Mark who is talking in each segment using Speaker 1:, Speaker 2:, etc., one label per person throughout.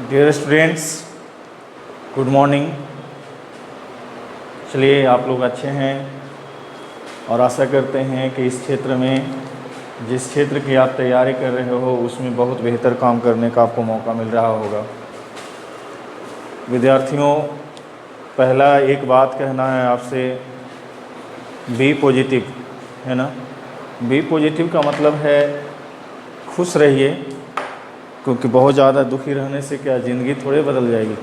Speaker 1: Dear students, good morning. चलिए, आप लोग अच्छे हैं और आशा करते हैं कि इस क्षेत्र में, जिस क्षेत्र की आप तैयारी कर रहे हो, उसमें बहुत बेहतर काम करने का आपको मौका मिल रहा होगा। विद्यार्थियों, पहला एक बात कहना है आपसे, बी पॉजिटिव, है ना। बी पॉजिटिव का मतलब है खुश रहिए, क्योंकि बहुत ज़्यादा दुखी रहने से क्या ज़िंदगी थोड़े बदल जाएगी।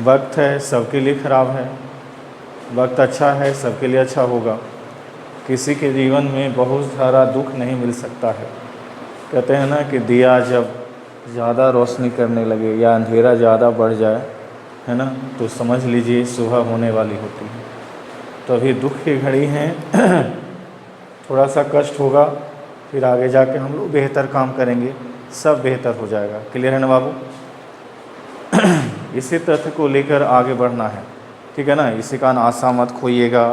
Speaker 1: वक्त है, सबके लिए ख़राब है। वक्त अच्छा है, सबके लिए अच्छा होगा। किसी के जीवन में बहुत सारा दुख नहीं मिल सकता है। कहते हैं ना कि दिया जब ज़्यादा रोशनी करने लगे या अंधेरा ज़्यादा बढ़ जाए, है ना, तो समझ लीजिए सुबह होने वाली होती है। तो अभी दुख की घड़ी है, थोड़ा सा कष्ट होगा, फिर आगे जाके हम लोग बेहतर काम करेंगे, सब बेहतर हो जाएगा। क्लियर है ना बाबू? इसी तथ्य को लेकर आगे बढ़ना है, ठीक है ना। इसी का आशा मत खोइएगा,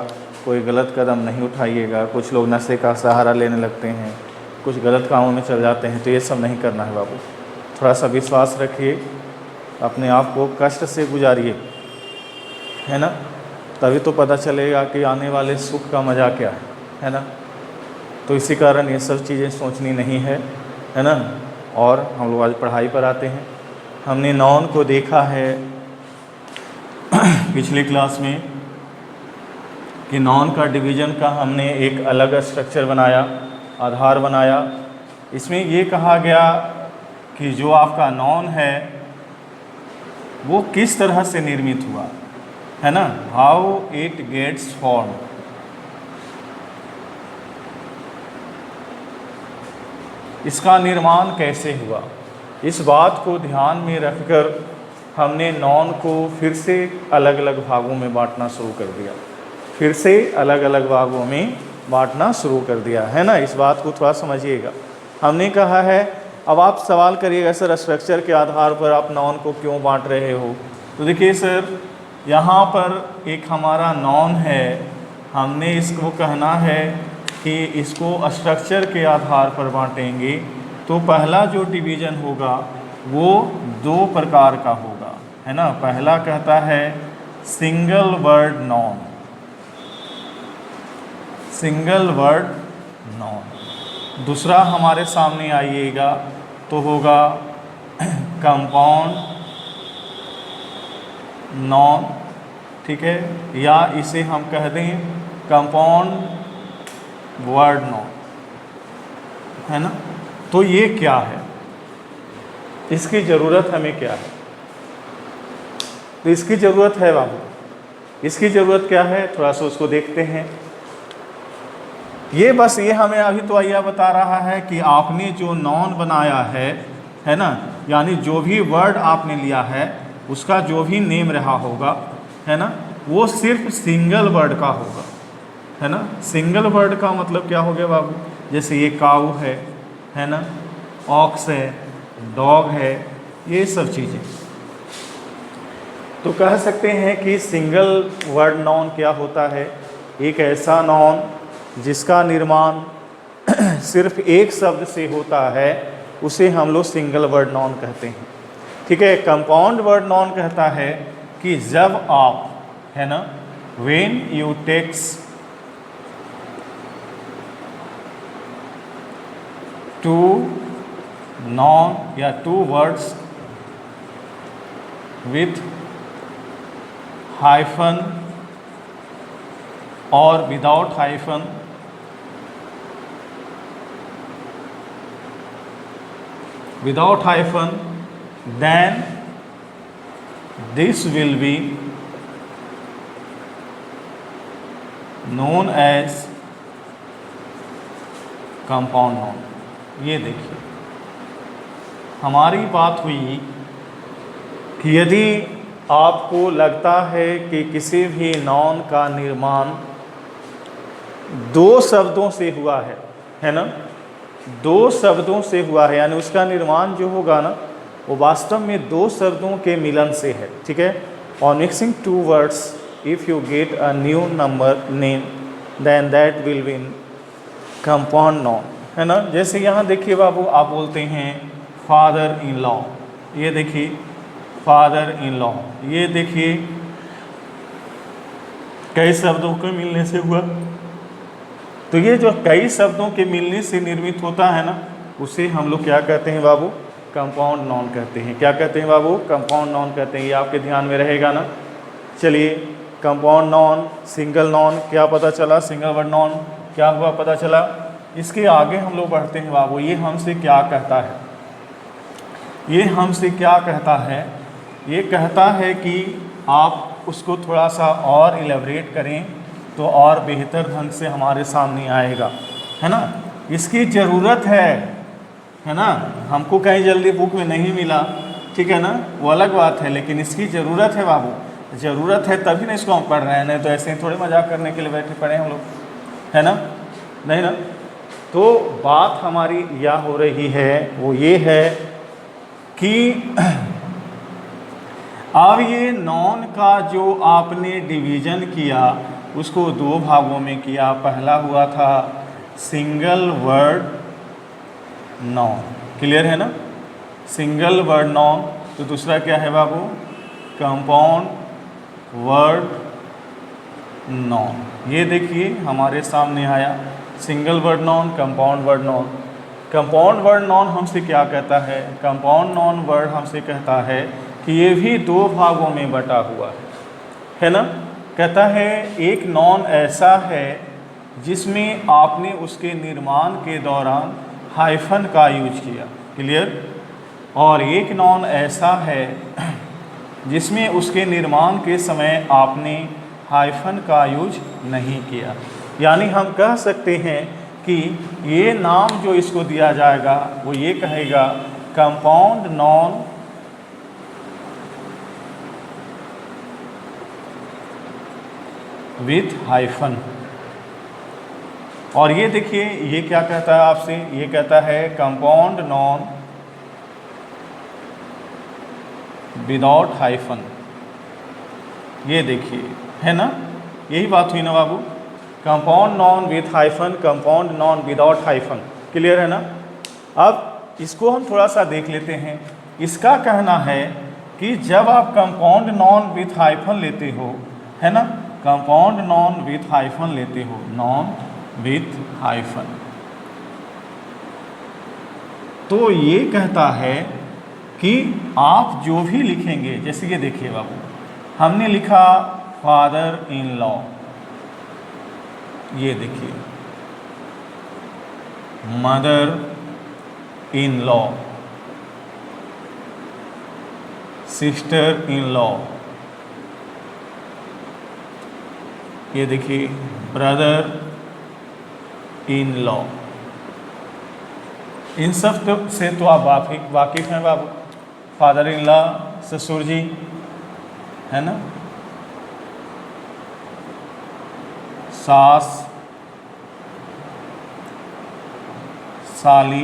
Speaker 1: कोई गलत कदम नहीं उठाइएगा। कुछ लोग नशे का सहारा लेने लगते हैं, कुछ गलत कामों में चल जाते हैं, तो ये सब नहीं करना है बाबू। थोड़ा सा विश्वास रखिए, अपने आप को कष्ट से गुजारिए, है ना। तभी तो पता चलेगा कि आने वाले सुख का मज़ा क्या है ना। तो इसी कारण ये सब चीज़ें सोचनी नहीं है ना। और हम लोग आज पढ़ाई पर आते हैं। हमने नाउन को देखा है पिछली क्लास में कि नाउन का डिवीज़न का हमने एक अलग स्ट्रक्चर बनाया, आधार बनाया। इसमें ये कहा गया कि जो आपका नाउन है वो किस तरह से निर्मित हुआ, है ना। How it gets form. इसका निर्माण कैसे हुआ, इस बात को ध्यान में रखकर हमने नाउन को फिर से अलग अलग भागों में बांटना शुरू कर दिया। फिर से अलग अलग भागों में बांटना शुरू कर दिया, है ना। इस बात को थोड़ा समझिएगा। हमने कहा है, अब आप सवाल करिएगा सर स्ट्रक्चर के आधार पर आप नाउन को क्यों बांट रहे हो। तो देखिए सर, यहाँ पर एक हमारा नाउन है, हमने इसको कहना है कि इसको स्ट्रक्चर के आधार पर बांटेंगे। तो पहला जो डिवीज़न होगा वो दो प्रकार का होगा, है ना। पहला कहता है single word noun, single word noun. दूसरा हमारे सामने आइएगा तो होगा कंपाउंड नाउन, ठीक है, या इसे हम कह दें कंपाउंड वर्ड नाउन, है ना। तो ये क्या है, इसकी ज़रूरत हमें क्या है। तो इसकी ज़रूरत है बाबू, इसकी ज़रूरत क्या है, थोड़ा सा उसको देखते हैं। ये बस ये हमें अभी तो यह बता रहा है कि आपने जो नाउन बनाया है ना, यानी जो भी वर्ड आपने लिया है उसका जो भी नेम रहा होगा, है ना, वो सिर्फ सिंगल वर्ड का होगा, है ना। सिंगल वर्ड का मतलब क्या हो गया बाबू, जैसे ये काऊ है ना, ऑक्स है, डॉग है, ये सब चीज़ें। तो कह सकते हैं कि सिंगल वर्ड नाउन क्या होता है, एक ऐसा नाउन जिसका निर्माण सिर्फ एक शब्द से होता है, उसे हम लोग सिंगल वर्ड नाउन कहते हैं, ठीक है। कंपाउंड वर्ड नाउन कहता है कि जब आप, है ना, when you takes two noun या टू वर्ड्स विथ हाइफन और without hyphen, without hyphen, then this will be known as compound noun। ये देखिए, हमारी बात हुई कि यदि आपको लगता है कि किसी भी नाउन का निर्माण दो शब्दों से हुआ है ना, दो शब्दों से हुआ है, यानी उसका निर्माण जो होगा ना वो वास्तव में दो शब्दों के मिलन से है, ठीक है। और mixing two words, if you get a new number name, then that will be compound noun, है ना। जैसे यहाँ देखिए बाबू, आप बोलते हैं फादर इन लॉ, ये देखिए फादर इन लॉ। ये देखिए कई शब्दों के मिलने से हुआ। तो ये जो कई शब्दों के मिलने से निर्मित होता है ना, उसे हम लोग क्या कहते हैं बाबू? कंपाउंड नाउन कहते हैं। क्या कहते हैं बाबू? कंपाउंड नाउन कहते हैं। ये आपके ध्यान में रहेगा ना। चलिए, कंपाउंड नाउन, सिंगल नाउन, क्या पता चला? सिंगल वर्ड नाउन क्या हुआ पता चला। इसके आगे हम लोग बढ़ते हैं बाबू। ये हमसे क्या कहता है? ये हमसे क्या कहता है? ये कहता है कि आप उसको थोड़ा सा और इलेबरेट करें तो और बेहतर ढंग से हमारे सामने आएगा, है ना। इसकी ज़रूरत है ना। हमको कहीं जल्दी बुक में नहीं मिला, ठीक है ना, वो अलग बात है, लेकिन इसकी ज़रूरत है बाबू। ज़रूरत है तभी ना इसको हम पढ़ रहे हैं, नहीं तो ऐसे ही थोड़े मजाक करने के लिए बैठे पड़े हम लोग, है ना, नहीं ना। तो बात हमारी यह हो रही है, वो ये है कि अब ये नॉन का जो आपने डिवीज़न किया उसको दो भागों में किया। पहला हुआ था सिंगल वर्ड नॉन, क्लियर है ना, सिंगल वर्ड नॉन। तो दूसरा क्या है बाबू? Compound word non. ये देखिए हमारे सामने आया single word non, compound word non. Compound word non हमसे क्या कहता है? कंपाउंड नॉन वर्ड हमसे कहता है कि ये भी दो भागों में बटा हुआ है ना। कहता है एक नॉन ऐसा है जिसमें आपने उसके निर्माण के दौरान हाइफन का यूज किया, क्लियर। और एक नॉन ऐसा है जिसमें उसके निर्माण के समय आपने हाइफन का यूज नहीं किया। यानी हम कह सकते हैं कि ये नाम जो इसको दिया जाएगा वो ये कहेगा कंपाउंड नॉन विथ हाइफन। और ये देखिए ये क्या कहता है आपसे? ये कहता है कंपाउंड नॉन विदाउट हाइफन। ये देखिए, है ना, यही बात हुई ना बाबू। Compound noun with hyphen, compound noun without hyphen, clear है ना। अब इसको हम थोड़ा सा देख लेते हैं। इसका कहना है कि जब आप कंपाउंड नॉन विथ हाइफन लेते हो, है ना, कंपाउंड नॉन विथ हाइफन लेते हो, नॉन विथ हाइफन, तो ये कहता है कि आप जो भी लिखेंगे, जैसे ये देखिए बाबू, हमने लिखा फादर इन लॉ, ये देखिए mother in law, sister in law, ये देखिए ब्रदर इन लॉ। इन सब से तो आप वाकिफ़ हैं बाबू। फादर इन लॉ ससुर जी, है ना, सास साली,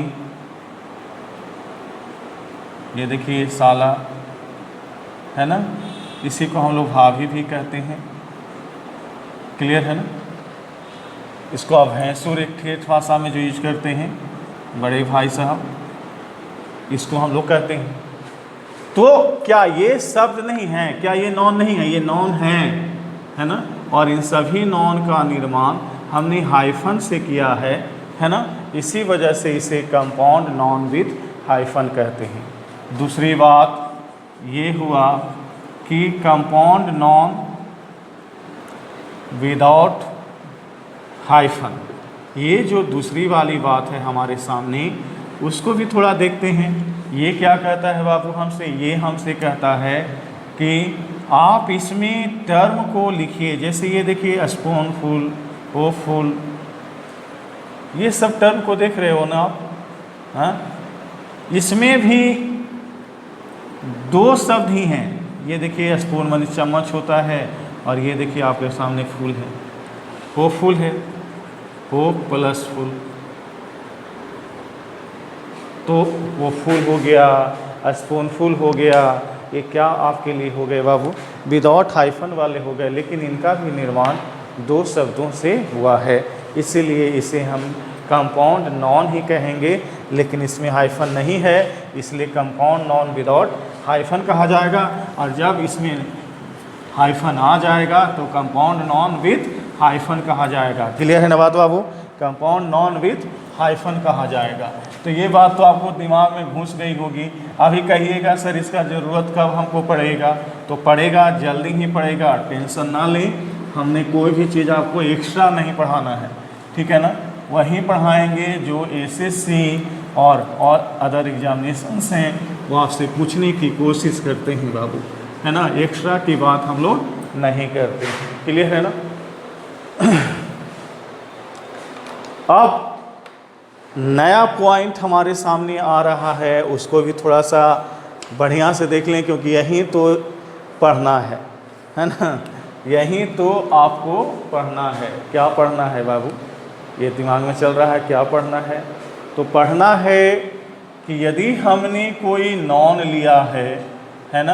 Speaker 1: ये देखिए साला, है ना, इसी को हम लोग भाभी भी कहते हैं, क्लियर है ना। इसको अब भैंसुर एक ठेठ भाषा में जो यूज करते हैं बड़े भाई साहब, इसको हम लोग कहते हैं। तो क्या ये शब्द नहीं है? क्या ये नॉन नहीं है? ये नॉन है ना। और इन सभी नॉन का निर्माण हमने हाइफन से किया है ना। इसी वजह से इसे कंपाउंड नॉन विथ हाइफन कहते हैं। दूसरी बात ये हुआ कि कंपाउंड नॉन विदाउट हाइफन, ये जो दूसरी वाली बात है हमारे सामने, उसको भी थोड़ा देखते हैं। ये क्या कहता है बाबू हमसे? ये हमसे कहता है कि आप इसमें टर्म को लिखिए। जैसे ये देखिए स्पून फुल, ओ फुल, ये सब टर्म को देख रहे हो ना आप, हाँ। इसमें भी दो शब्द ही हैं। ये देखिए स्पून माने चम्मच होता है, और ये देखिए आपके सामने फूल है, वो फूल है, वो प्लस फुल, तो वो फूल हो गया, स्पून फुल हो गया। ये क्या आपके लिए हो गए बाबू? विदाउट हाइफन वाले हो गए, लेकिन इनका भी निर्माण दो शब्दों से हुआ है, इसीलिए इसे हम कंपाउंड नॉन ही कहेंगे। लेकिन इसमें हाइफन नहीं है, इसलिए कंपाउंड नॉन विदाउट हाइफन कहा जाएगा, और जब इसमें हाइफन आ जाएगा तो कंपाउंड नॉन विथ हाइफन कहा जाएगा। क्लियर है ना बात बाबू? कंपाउंड नॉन विथ हाइफन कहा जाएगा। तो ये बात तो आपको दिमाग में घुस गई होगी। अभी कहिएगा सर इसका ज़रूरत कब हमको पड़ेगा? तो पड़ेगा, जल्दी ही पड़ेगा, टेंशन ना लें। हमने कोई भी चीज़ आपको एक्स्ट्रा नहीं पढ़ाना है, ठीक है ना? वहीं पढ़ाएंगे जो एसएससी और अदर एग्जामिनेशंस हैं वो आपसे पूछने की कोशिश करते हैं बाबू, है ना? एक्स्ट्रा की बात हम लोग नहीं करते। क्लियर है ना? अब नया पॉइंट हमारे सामने आ रहा है, उसको भी थोड़ा सा बढ़िया से देख लें, क्योंकि यहीं तो पढ़ना है ना? यहीं तो आपको पढ़ना है। क्या पढ़ना है बाबू? ये दिमाग में चल रहा है क्या पढ़ना है? तो पढ़ना है कि यदि हमने कोई नॉन लिया है ना,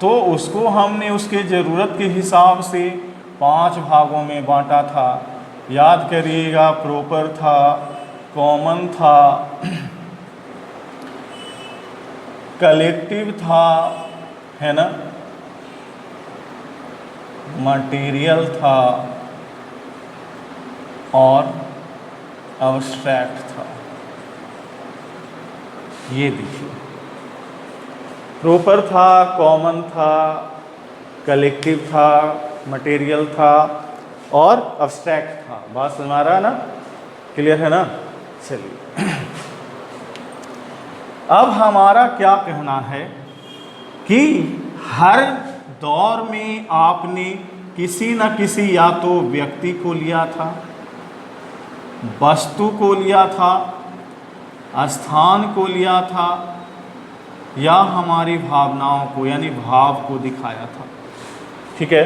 Speaker 1: तो उसको हमने उसके ज़रूरत के हिसाब से 5 भागों में बांटा था। याद करिएगा, प्रॉपर था, कॉमन था, कलेक्टिव था, है ना, मटेरियल था और अब्स्ट्रैक्ट था। ये देखिए, प्रॉपर था, कॉमन था, कलेक्टिव था, मटेरियल था और अब्स्ट्रैक्ट था। बात समझ आ रहा है ना? क्लियर है ना? चलिए, अब हमारा क्या कहना है कि हर दौर में आपने किसी न किसी या तो व्यक्ति को लिया था, वस्तु को लिया था, स्थान को लिया था, या हमारी भावनाओं को यानी भाव को दिखाया था। ठीक है?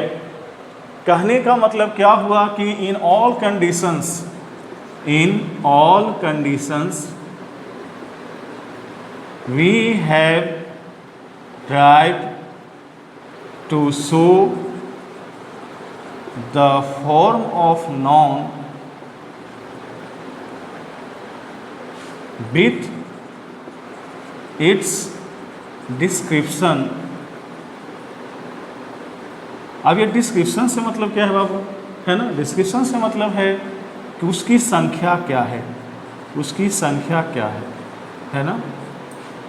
Speaker 1: कहने का मतलब क्या हुआ कि in all conditions we have tried to show the form of noun with its description. अब ये डिस्क्रिप्शन से मतलब क्या है बाबू? है ना? डिस्क्रिप्शन से मतलब है कि उसकी संख्या क्या है, उसकी संख्या क्या है ना?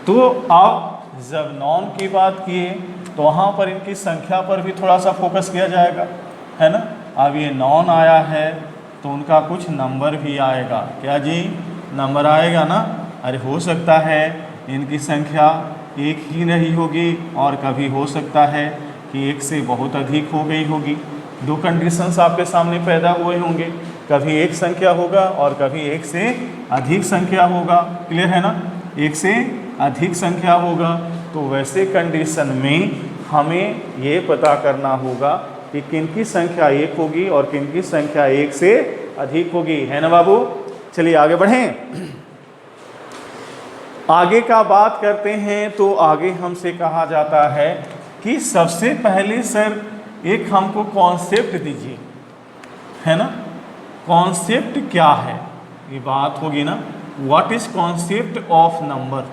Speaker 1: तो अब जब नॉन की बात किए तो वहाँ पर इनकी संख्या पर भी थोड़ा सा फोकस किया जाएगा, है ना? अब ये नॉन आया है तो उनका कुछ नंबर भी आएगा। क्या जी? नंबर आएगा ना? अरे हो सकता है इनकी संख्या एक ही नहीं होगी और कभी हो सकता है कि एक से बहुत अधिक हो गई होगी। दो कंडीशंस आपके सामने पैदा हुए होंगे, कभी एक संख्या होगा और कभी एक से अधिक संख्या होगा। क्लियर है ना? एक से अधिक संख्या होगा। तो वैसे कंडीशन में हमें ये पता करना होगा कि किनकी संख्या एक होगी और किनकी संख्या एक से अधिक होगी, है ना बाबू? चलिए आगे बढ़ें। आगे का बात करते हैं तो आगे हमसे कहा जाता है कि सबसे पहले सर एक हमको कॉन्सेप्ट दीजिए, है ना? कॉन्सेप्ट क्या है? ये बात होगी ना, what is concept of number.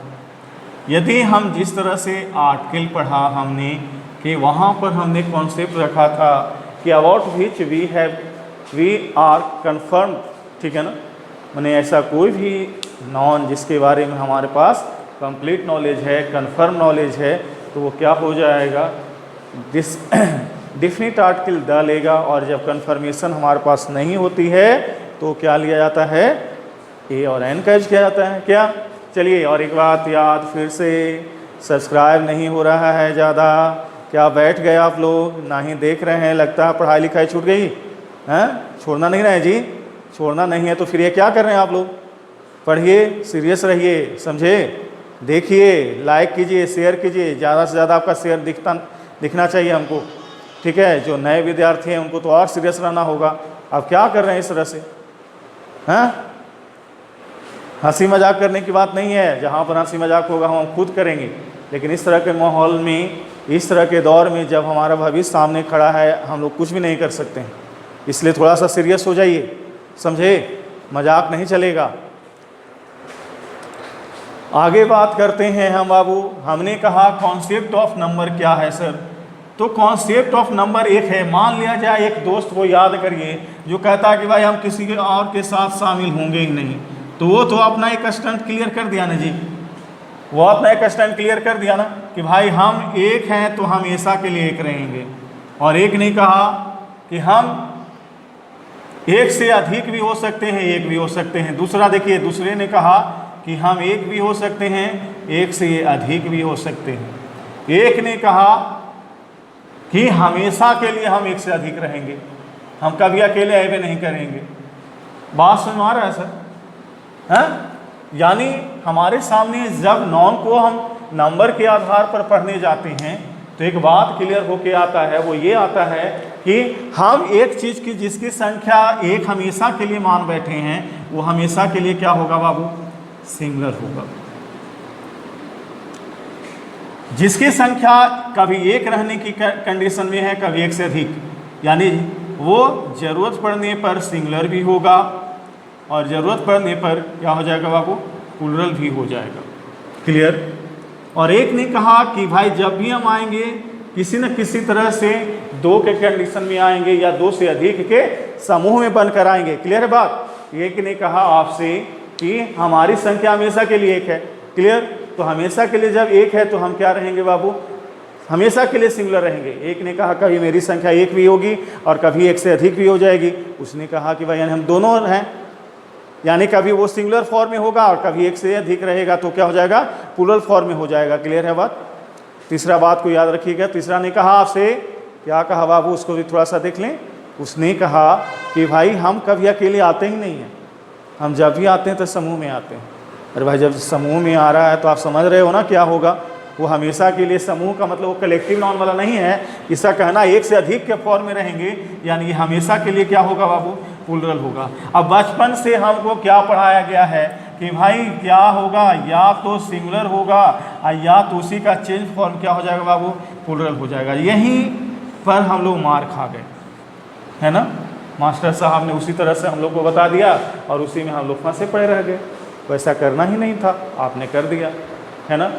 Speaker 1: यदि हम जिस तरह से आर्टिकल पढ़ा हमने कि वहाँ पर हमने कॉन्सेप्ट रखा था कि about which we are confirm, ठीक है ना? माने ऐसा कोई भी नॉन जिसके बारे में हमारे पास कंप्लीट नॉलेज है, कन्फर्म नॉलेज है, तो वो क्या हो जाएगा? डिफिनिट आर्टिकल द लेगा। और जब कन्फर्मेशन हमारे पास नहीं होती है तो क्या लिया जाता है? ए और एन का यूज किया जाता है। क्या? चलिए, और एक बात याद फिर से, सब्सक्राइब नहीं हो रहा है ज़्यादा। क्या बैठ गए आप लोग? ना ही देख रहे हैं, लगता है पढ़ाई लिखाई छूट गई हैं? छोड़ना नहीं रहे जी, छोड़ना नहीं है तो फिर ये क्या कर रहे हैं आप लोग? पढ़िए, सीरियस रहिए, समझे? देखिए, लाइक कीजिए, शेयर कीजिए, ज़्यादा से ज़्यादा आपका शेयर दिखना चाहिए हमको, ठीक है? जो नए विद्यार्थी हैं उनको तो और सीरियस रहना होगा। अब क्या कर रहे हैं इस तरह से? हैं? हंसी मजाक करने की बात नहीं है, जहाँ पर हंसी मजाक होगा हम खुद करेंगे, लेकिन इस तरह के माहौल में, इस तरह के दौर में जब हमारा भविष्य सामने खड़ा है, हम लोग कुछ भी नहीं कर सकते हैं। इसलिए थोड़ा सा सीरियस हो जाइए, समझे? मजाक नहीं चलेगा। आगे बात करते हैं हम बाबू। हमने कहा कॉन्सेप्ट ऑफ नंबर क्या है सर, तो कॉन्सेप्ट ऑफ नंबर एक है। मान लिया जाए एक दोस्त को याद करिए जो कहता है कि भाई हम किसी के और के साथ शामिल होंगे ही नहीं, तो वो तो अपना एक स्टंट क्लियर कर दिया ना जी, वो अपना एक स्टंट क्लियर कर दिया ना कि भाई हम एक हैं तो हमेशा के लिए एक रहेंगे। और एक नहीं कहा कि हम एक से अधिक भी हो सकते हैं, एक भी हो सकते हैं। दूसरा देखिए, दूसरे ने कहा कि हम एक भी हो सकते हैं, एक से अधिक भी हो सकते हैं। एक ने कहा कि हमेशा के लिए हम एक से अधिक रहेंगे, हम कभी अकेले ऐबे नहीं करेंगे। बात समझ में आ रहा है सर? हाँ, यानी हमारे सामने जब नॉन को हम नंबर के आधार पर पढ़ने जाते हैं तो एक बात क्लियर होके आता है, वो ये आता है कि हम एक चीज़ की जिसकी संख्या एक हमेशा के लिए मान बैठे हैं, वो हमेशा के लिए क्या होगा बाबू? सिंगुलर होगा। जिसकी संख्या कभी एक रहने की कंडीशन में है, कभी एक से अधिक, यानी वो ज़रूरत पड़ने पर सिंगुलर भी होगा और ज़रूरत पड़ने पर क्या हो जाएगा बाबू? प्लूरल भी हो जाएगा। क्लियर? और एक ने कहा कि भाई जब भी हम आएंगे किसी न किसी तरह से दो के कंडीशन में आएंगे या दो से अधिक के समूह में बनकर आएंगे। क्लियर है बात? एक ने कहा आपसे कि हमारी संख्या हमेशा के लिए एक है। क्लियर? तो हमेशा के लिए जब एक है तो हम क्या रहेंगे बाबू? हमेशा के लिए सिंगुलर रहेंगे। एक ने कहा कभी मेरी संख्या एक भी होगी और कभी एक से अधिक भी हो जाएगी। उसने कहा कि भाई यानी हम दोनों हैं, यानी कभी वो सिंगुलर फॉर्म में होगा और कभी एक से अधिक रहेगा तो क्या हो जाएगा? प्लूरल फॉर्म में हो जाएगा। क्लियर है बात? तीसरा बात को याद रखिएगा। तीसरा ने कहा आपसे, क्या कहा बाबू? उसको भी थोड़ा सा देख लें। उसने कहा कि भाई हम कभी अकेले आते ही नहीं हैं, हम जब भी आते हैं तो समूह में आते हैं। अरे भाई जब समूह में आ रहा है तो आप समझ रहे हो ना क्या होगा? वो हमेशा के लिए समूह का मतलब वो कलेक्टिव नाउन वाला नहीं है। इसका कहना एक से अधिक के फॉर्म में रहेंगे, यानी हमेशा के लिए क्या होगा बाबू? प्लूरल होगा। अब बचपन से हमको क्या पढ़ाया गया है कि भाई क्या होगा? या तो सिंगुलर होगा या तो उसी का चेंज फॉर्म क्या हो जाएगा बाबू? प्लूरल हो जाएगा। यहीं पर हम लोग मार खा गए, है ना? मास्टर साहब ने उसी तरह से हम लोग को बता दिया और उसी में हम लोग फंसे पड़े रह गए। वैसा करना ही नहीं था, आपने कर दिया, है ना?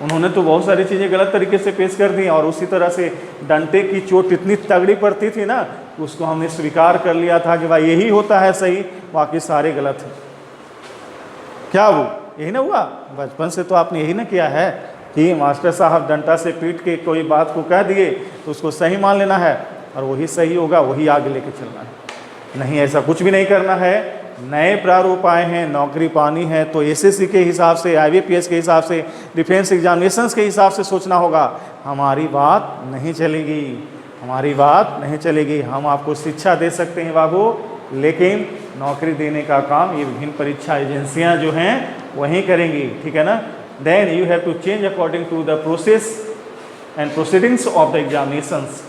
Speaker 1: उन्होंने तो बहुत सारी चीज़ें गलत तरीके से पेश कर दी और उसी तरह से डंडे की चोट इतनी तगड़ी पड़ती थी ना, उसको हमने स्वीकार कर लिया था कि भाई यही होता है सही, बाकी सारे गलत हैं। क्या वो यही ना हुआ? बचपन से तो आपने यही ना किया है कि मास्टर साहब डंडा से पीट के कोई बात को कह दिए तो उसको सही मान लेना है और वही सही होगा, वही आगे लेके चलना है। नहीं, ऐसा कुछ भी नहीं करना है। नए प्रारूप आए हैं, नौकरी पानी है तो एसएससी के हिसाब से, आईबीपीएस के हिसाब से, डिफेंस एग्जामिनेशंस के हिसाब से सोचना होगा। हमारी बात नहीं चलेगी, हमारी बात नहीं चलेगी। हम आपको शिक्षा दे सकते हैं बाबू, लेकिन नौकरी देने का काम ये विभिन्न परीक्षा एजेंसियां जो हैं वही करेंगी। ठीक है ना? Then you have to change according to the process and proceedings of the examinations.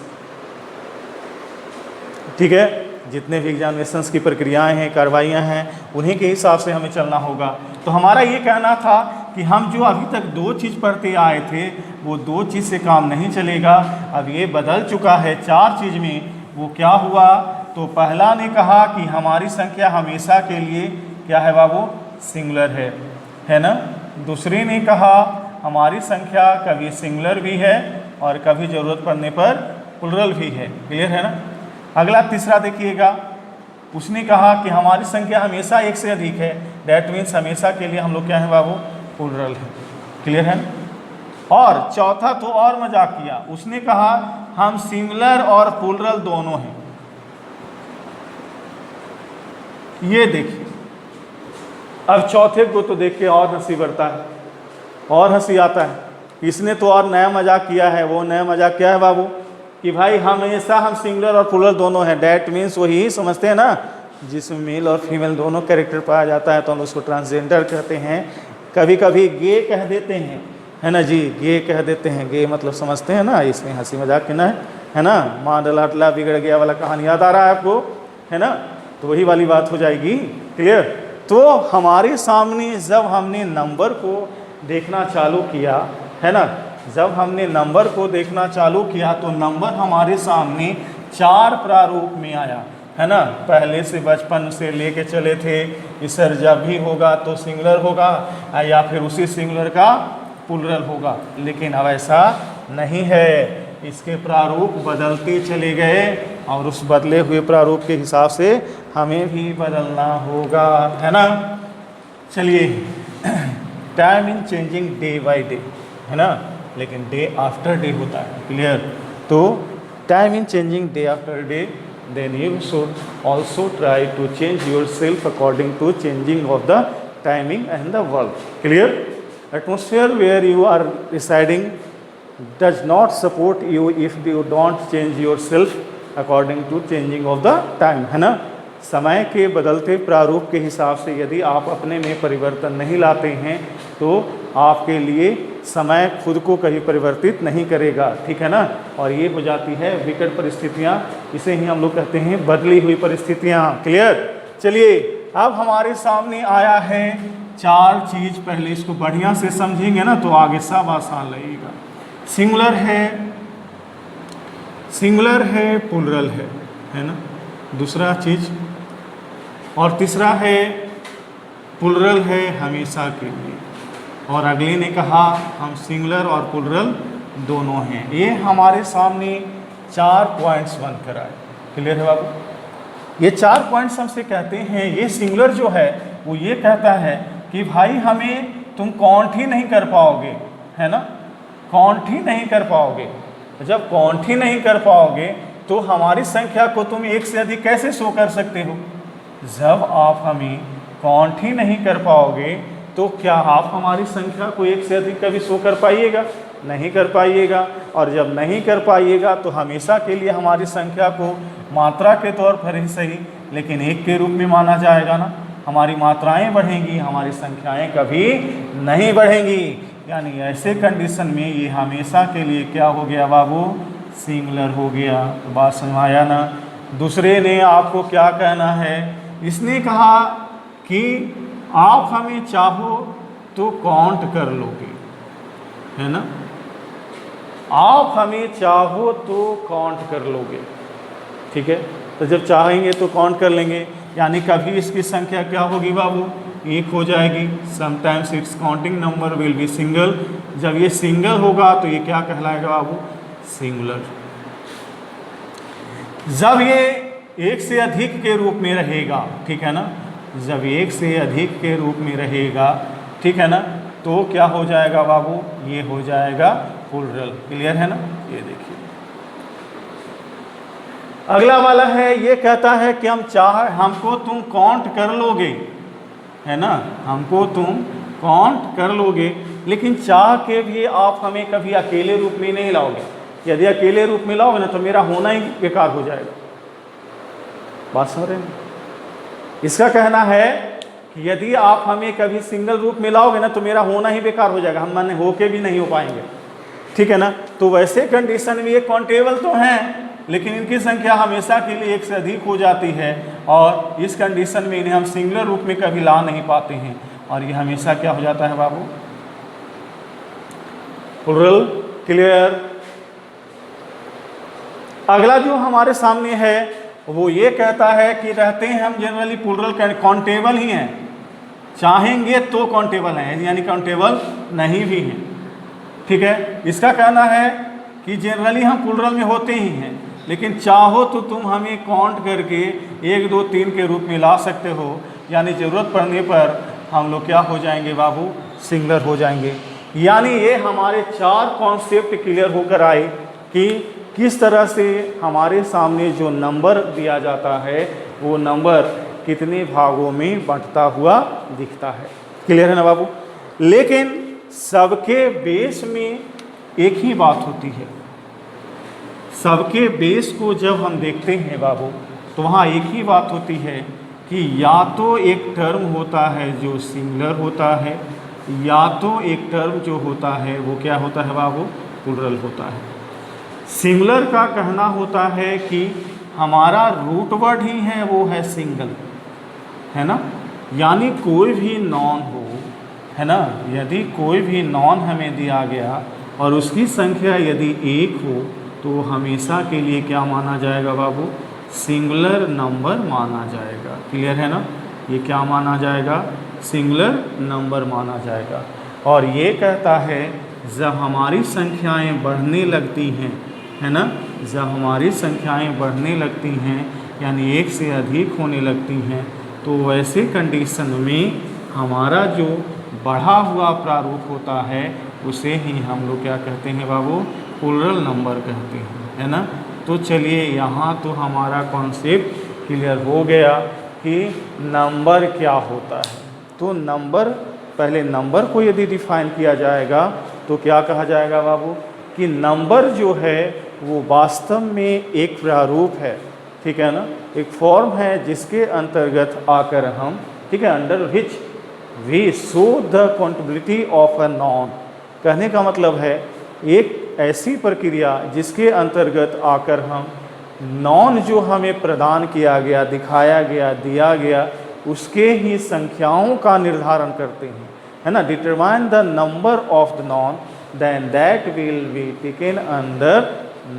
Speaker 1: ठीक है? जितने भी एग्जामिनेशंस की प्रक्रियाएं हैं, कार्रवाइयाँ हैं, उन्हीं के हिसाब से हमें चलना होगा। तो हमारा ये कहना था कि हम जो अभी तक दो चीज़ पढ़ते आए थे वो दो चीज़ से काम नहीं चलेगा। अब ये बदल चुका है चार चीज़ में। वो क्या हुआ? तो पहला ने कहा कि हमारी संख्या हमेशा के लिए क्या है बाबू? सिंगुलर है ना? दूसरे ने कहा हमारी संख्या कभी सिंगुलर भी है और कभी ज़रूरत पड़ने पर प्लूरल भी है। क्लियर है ना? अगला तीसरा देखिएगा, उसने कहा कि हमारी संख्या हमेशा एक से अधिक है। डैट मीन्स हमेशा के लिए हम लोग क्या है बाबू? प्लूरल है। क्लियर है? और चौथा तो और मजाक किया, उसने कहा हम सिंगुलर और प्लूरल दोनों हैं। ये देखिए, अब चौथे को तो देख के और हंसी बढ़ता है और हंसी आता है। इसने तो और नया मजाक किया है। वो नया मजाक क्या है बाबू? कि भाई हमेशा हम सिंगुलर और प्लूरल दोनों हैं। डैट मीन्स वही समझते हैं ना, जिसमें मेल और फीमेल दोनों कैरेक्टर पाया जाता है तो हम उसको ट्रांसजेंडर कहते हैं। कभी कभी गे कह देते हैं, है ना जी? गे कह देते हैं। गे मतलब समझते हैं ना, इसमें हंसी मजाक करना है ना? माँ डलाटला बिगड़ गया वाला कहानी याद आ रहा है आपको, है ना? तो वही वाली बात हो जाएगी। क्लियर? तो हमारे सामने जब हमने नंबर को देखना चालू किया, है ना, जब हमने नंबर को देखना चालू किया तो नंबर हमारे सामने चार प्रारूप में आया। है ना, पहले से बचपन से लेके चले थे कि सर जब भी होगा तो सिंगुलर होगा या फिर उसी सिंगुलर का प्लूरल होगा, लेकिन अब ऐसा नहीं है। इसके प्रारूप बदलते चले गए और उस बदले हुए प्रारूप के हिसाब से हमें भी बदलना होगा, है ना। चलिए, time in changing day by day, है ना, लेकिन डे आफ्टर डे होता है, क्लियर। तो time in changing day after day, then you should also try to change yourself according to changing of the timing and the world, clear. Atmosphere where you are residing does not support you if you don't change yourself according to changing of the time, है ना। समय के बदलते प्रारूप के हिसाब से यदि आप अपने में परिवर्तन नहीं लाते हैं तो आपके लिए समय खुद को कहीं परिवर्तित नहीं करेगा, ठीक है ना। और ये हो जाती है विकट परिस्थितियाँ, इसे ही हम लोग कहते हैं बदली हुई परिस्थितियाँ, क्लियर। चलिए, अब हमारे सामने आया है 4 चीज़, पहले इसको बढ़िया से समझेंगे ना तो आगे सब आसान लगेगा। सिंगुलर है, प्लूरल है ना, दूसरा चीज़, और तीसरा है प्लूरल है हमेशा के लिए, और अगले ने कहा हम सिंगुलर और प्लूरल दोनों हैं। ये हमारे सामने 4 पॉइंट्स बनकर आए, क्लियर है बाबू। ये 4 पॉइंट्स हमसे कहते हैं, ये सिंगुलर जो है वो ये कहता है कि भाई हमें तुम काउंट ही नहीं कर पाओगे, है ना, काउंट ही नहीं कर पाओगे। जब काउंट ही नहीं कर पाओगे तो हमारी संख्या को तुम एक से अधिक कैसे शो कर सकते हो। जब आप हमें काउंट ही नहीं कर पाओगे तो क्या आप हमारी संख्या को एक से अधिक कभी शो कर पाइएगा, नहीं कर पाइएगा। और जब नहीं कर पाइएगा तो हमेशा के लिए हमारी संख्या को मात्रा के तौर पर ही सही लेकिन एक के रूप में माना जाएगा ना। हमारी मात्राएं बढ़ेंगी, हमारी संख्याएं कभी नहीं बढ़ेंगी। यानी ऐसे कंडीशन में ये हमेशा के लिए क्या हो गया बाबू, सिंगुलर हो गया। बात समझ आया ना। दूसरे ने आपको क्या कहना है, इसने कहा कि आप हमें चाहो तो काउंट कर लोगे, है ना, आप हमें चाहो तो काउंट कर लोगे, ठीक है। तो जब चाहेंगे तो काउंट कर लेंगे, यानी कभी इसकी संख्या क्या होगी बाबू, 1 हो जाएगी। Sometimes it's counting number will be single. जब ये सिंगल होगा तो ये क्या कहलाएगा बाबू, सिंगुलर। जब ये 1 से अधिक के रूप में रहेगा, ठीक है ना, जब 1 से अधिक के रूप में रहेगा, ठीक है ना, तो क्या हो जाएगा बाबू, ये हो जाएगा प्लूरल, क्लियर है ना। ये देखिए अगला वाला है, ये कहता है कि हमको तुम काउंट कर लोगे, है ना, हमको तुम काउंट कर लोगे, लेकिन चाह के भी आप हमें कभी अकेले रूप में नहीं लाओगे। यदि अकेले रूप में लाओगे ना तो मेरा होना ही बेकार हो जाएगा। बात समझ रहे हैं। इसका कहना है कि यदि आप हमें कभी सिंगल रूप में लाओगे ना तो मेरा होना ही बेकार हो जाएगा, हम माने होके भी नहीं हो पाएंगे, ठीक है ना। तो वैसे कंडीशन में ये काउंटेबल तो हैं लेकिन इनकी संख्या हमेशा के लिए 1 से अधिक हो जाती है और इस कंडीशन में इन्हें हम सिंगुलर रूप में कभी ला नहीं पाते हैं और ये हमेशा क्या हो जाता है बाबू, प्लूरल, क्लियर। अगला जो हमारे सामने है वो ये कहता है कि रहते हैं हम जनरली प्लूरल काउंटेबल ही हैं, चाहेंगे तो काउंटेबल हैं, यानी काउंटेबल नहीं भी हैं, ठीक है। इसका कहना है कि जनरली हम प्लूरल में होते ही हैं लेकिन चाहो तो तुम हमें काउंट करके 1 2 3 के रूप में ला सकते हो, यानी ज़रूरत पड़ने पर हम लोग क्या हो जाएंगे बाबू, सिंगुलर हो जाएंगे। यानी ये हमारे 4 कॉन्सेप्ट क्लियर होकर आए कि किस तरह से हमारे सामने जो नंबर दिया जाता है वो नंबर कितने भागों में बंटता हुआ दिखता है, क्लियर है ना बाबू। लेकिन सबके बेस में एक ही बात होती है, सबके बेस को जब हम देखते हैं बाबू तो वहाँ एक ही बात होती है कि या तो एक टर्म होता है जो सिंगुलर होता है या तो एक टर्म जो होता है वो क्या होता है बाबू, प्लूरल होता है। सिंगुलर का कहना होता है कि हमारा रूट वर्ड ही है वो है सिंगल, है ना, यानी कोई भी नॉन हो, है ना, यदि कोई भी नॉन हमें दिया गया और उसकी संख्या यदि 1 हो तो हमेशा के लिए क्या माना जाएगा बाबू, सिंगुलर नंबर माना जाएगा। क्लियर है ना, ये क्या माना जाएगा, सिंगुलर नंबर माना जाएगा। और ये कहता है जब हमारी संख्याएं बढ़ने लगती हैं, है ना, जब हमारी संख्याएं बढ़ने लगती हैं यानी एक से अधिक होने लगती हैं, तो वैसे कंडीशन में हमारा जो बढ़ा हुआ प्रारूप होता है उसे ही हम लोग क्या कहते हैं बाबू, प्लुरल नंबर कहते हैं, है ना। तो चलिए यहाँ तो हमारा कॉन्सेप्ट क्लियर हो गया कि नंबर क्या होता है। तो नंबर, पहले नंबर को यदि डिफाइन किया जाएगा तो क्या कहा जाएगा बाबू, कि नंबर जो है वो वास्तव में एक प्रारूप है, ठीक है ना, एक फॉर्म है जिसके अंतर्गत आकर हम, ठीक है, under which we show the countability of a noun. कहने का मतलब है एक ऐसी प्रक्रिया जिसके अंतर्गत आकर हम नॉन जो हमें प्रदान किया गया, दिखाया गया, दिया गया, उसके ही संख्याओं का निर्धारण करते हैं, है ना। Determine the number of the noun then that will be taken under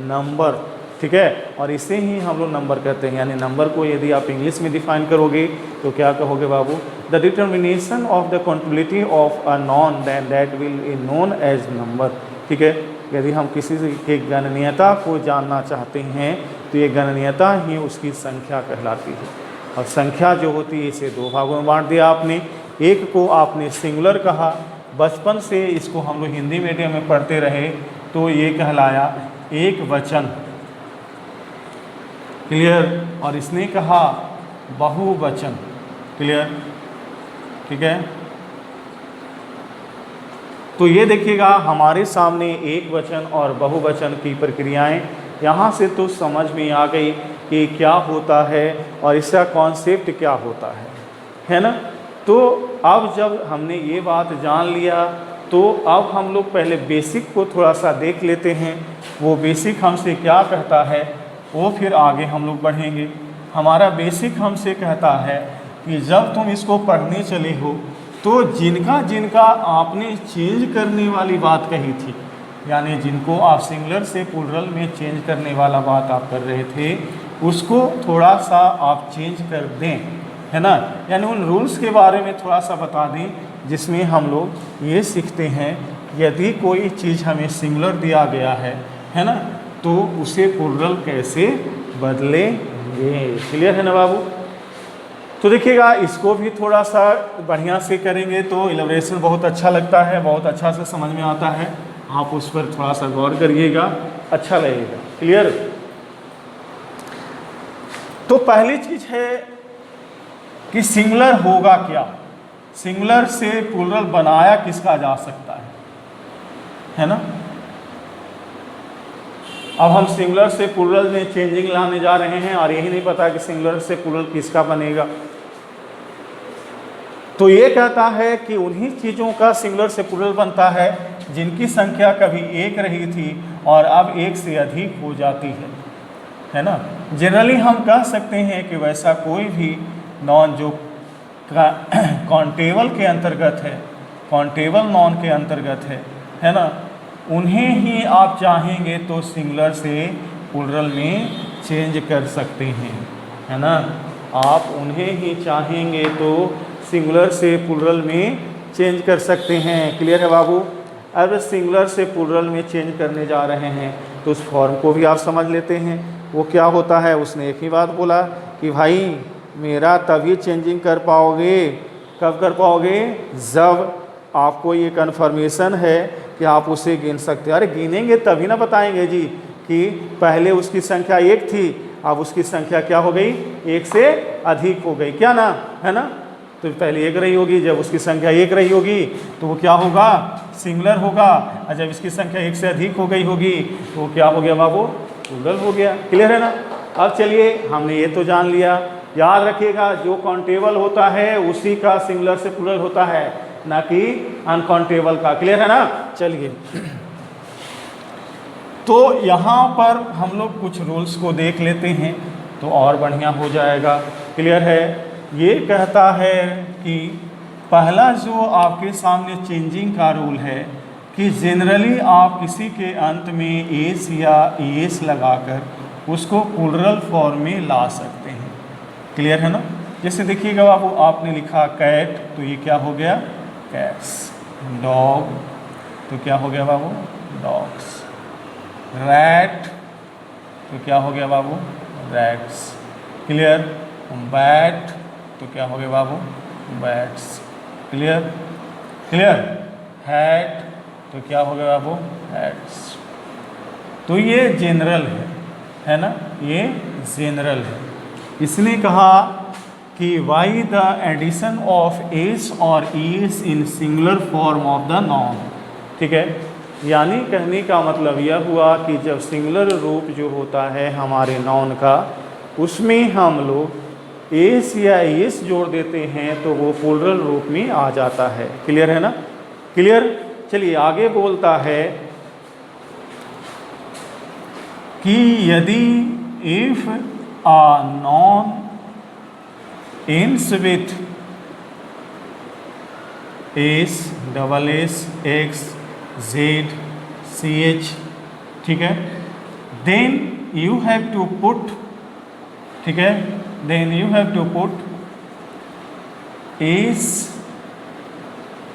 Speaker 1: number, ठीक है। और इसे ही हम लोग नंबर कहते हैं। यानी नंबर को यदि आप इंग्लिश में डिफाइन करोगे तो क्या कहोगे बाबू, the determination of the countability of a noun then that will be known as number, ठीक है। यदि हम किसी के गणनीयता को जानना चाहते हैं तो ये गणनीयता ही उसकी संख्या कहलाती है। और संख्या जो होती है इसे दो भागों में बांट दिया आपने। एक को आपने सिंगुलर कहा, बचपन से इसको हम लोग हिंदी मीडियम में पढ़ते रहे तो ये कहलाया एक वचन, क्लियर। और इसने कहा बहुवचन, क्लियर, ठीक है। तो ये देखिएगा हमारे सामने एक वचन और बहुवचन की प्रक्रियाएं यहाँ से तो समझ में आ गई कि क्या होता है और इसका कॉन्सेप्ट क्या होता है ना। तो अब जब हमने ये बात जान लिया तो अब हम लोग पहले बेसिक को थोड़ा सा देख लेते हैं। वो बेसिक हमसे क्या कहता है वो फिर आगे हम लोग बढ़ेंगे। हमारा बेसिक हमसे कहता है कि जब तुम इसको पढ़ने चले हो तो जिनका जिनका आपने चेंज करने वाली बात कही थी, यानी जिनको आप सिंगुलर से प्लुरल में चेंज करने वाला बात आप कर रहे थे, उसको थोड़ा सा आप चेंज कर दें, है ना। यानी उन रूल्स के बारे में थोड़ा सा बता दें जिसमें हम लोग ये सीखते हैं यदि कोई चीज़ हमें सिंगुलर दिया गया है ना, तो उसे प्लुरल कैसे बदलेंगे। क्लियर है ना बाबू। तो देखिएगा इसको भी थोड़ा सा बढ़िया से करेंगे तो इलैबोरेशन बहुत अच्छा लगता है, बहुत अच्छा से समझ में आता है। आप उस पर थोड़ा सा गौर करिएगा, अच्छा लगेगा। क्लियर। तो पहली चीज है कि सिंगुलर होगा क्या, सिंगुलर से प्लुरल बनाया किसका जा सकता है ना। अब हम सिंगुलर से प्लुरल में चेंजिंग लाने जा रहे हैं और यही नहीं पता कि सिंगुलर से प्लुरल किसका बनेगा। तो ये कहता है कि उन्हीं चीज़ों का सिंगुलर से प्लुरल बनता है जिनकी संख्या कभी एक रही थी और अब एक से अधिक हो जाती है ना। जनरली हम कह सकते हैं कि वैसा कोई भी नॉन जो काउंटेबल के अंतर्गत है, काउंटेबल नॉन के अंतर्गत है ना, उन्हें ही आप चाहेंगे तो सिंगुलर से प्लुरल में चेंज कर सकते हैं, है ना। आप उन्हें ही चाहेंगे तो सिंगुलर से प्लुरल में चेंज कर सकते हैं। क्लियर है बाबू। अब सिंगुलर से प्लुरल में चेंज करने जा रहे हैं तो उस फॉर्म को भी आप समझ लेते हैं। वो क्या होता है, उसने एक ही बात बोला कि भाई मेरा तभी चेंजिंग कर पाओगे, कब कर पाओगे, जब आपको ये कन्फर्मेशन है कि आप उसे गिन सकते हैं। अरे गिनेंगे तभी ना बताएंगे जी कि पहले उसकी संख्या एक थी, अब उसकी संख्या क्या हो गई, एक से अधिक हो गई, क्या ना, है ना। तो पहले एक रही होगी, जब उसकी संख्या एक रही होगी तो वो क्या होगा, सिंगुलर होगा। और जब इसकी संख्या एक से अधिक हो गई होगी तो वो क्या हो गया बाबू, प्लुरल हो गया। क्लियर है ना। अब चलिए हमने ये तो जान लिया। याद रखिएगा जो काउंटेबल होता है उसी का सिंगुलर से प्लुरल होता है, ना कि अनकाउंटेबल का। क्लियर है ना। चलिए तो यहाँ पर हम लोग कुछ रूल्स को देख लेते हैं तो और बढ़िया हो जाएगा। क्लियर है। ये कहता है कि पहला जो आपके सामने चेंजिंग का रूल है कि जनरली आप किसी के अंत में एस या एस लगाकर उसको प्लूरल फॉर्म में ला सकते हैं। क्लियर है ना? जैसे देखिएगा बाबू, आपने लिखा कैट तो ये क्या हो गया? कैट्स। डॉग तो क्या हो गया बाबू? डॉग्स। रैट तो क्या हो गया बाबू? रैट्स। क्लियर? बैट तो क्या हो गया बाबू? बैट्स। क्लियर? क्लियर? हैट तो क्या हो गया बाबू? हैट्स। तो ये जनरल है ना? ये जनरल है। इसने कहा कि why the addition of S और ES in singular form of the noun. ठीक है, यानी कहने का मतलब यह हुआ कि जब सिंगुलर रूप जो होता है हमारे नाउन का, उसमें हम लोग एस या एस जोड़ देते हैं तो वो प्लूरल रूप में आ जाता है। क्लियर है ना? क्लियर? चलिए आगे बोलता है कि यदि if a noun ends with S, double S, X, Z, C H, ठीक है, then you have to put, ठीक है, then you have to put S,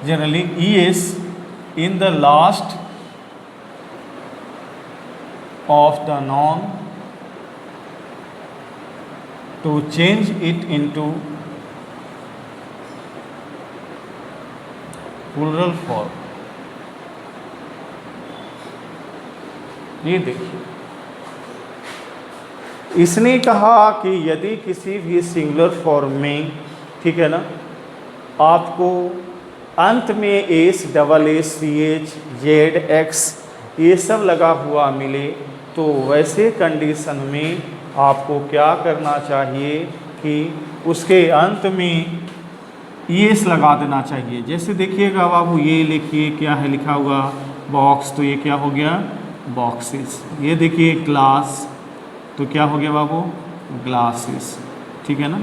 Speaker 1: generally E S in the last of the noun to change it into plural form। ये देखिए, इसने कहा कि यदि किसी भी सिंगुलर फॉर्म में, ठीक है ना, आपको अंत में S, double S, C H, Z, X ये सब लगा हुआ मिले तो वैसे कंडीशन में आपको क्या करना चाहिए कि उसके अंत में एस लगा देना चाहिए। जैसे देखिएगा बाबू, ये लिखिए क्या है लिखा हुआ? बॉक्स, तो ये क्या हो गया? बॉक्सेस। ये देखिए ग्लास तो क्या हो गया बाबू? ग्लासेस। ठीक है ना?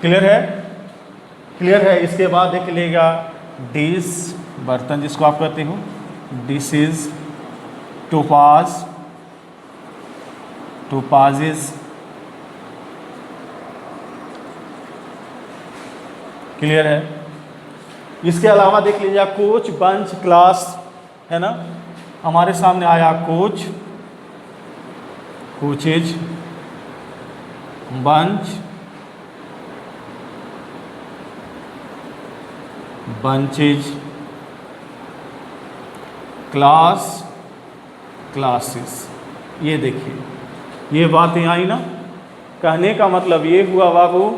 Speaker 1: क्लियर है? क्लियर है? इसके बाद देख लीजिएगा डिश, बर्तन जिसको आप कहते हो, डिशेज, टोपाज, टोपाजेस, क्लियर है? इसके अलावा देख लीजिए कोच, बंच, क्लास, है ना? हमारे सामने आया coach, coaches, bunch, bunches, class, classes. ये देखिए, ये बातें आई ना? कहने का मतलब ये हुआ बाबू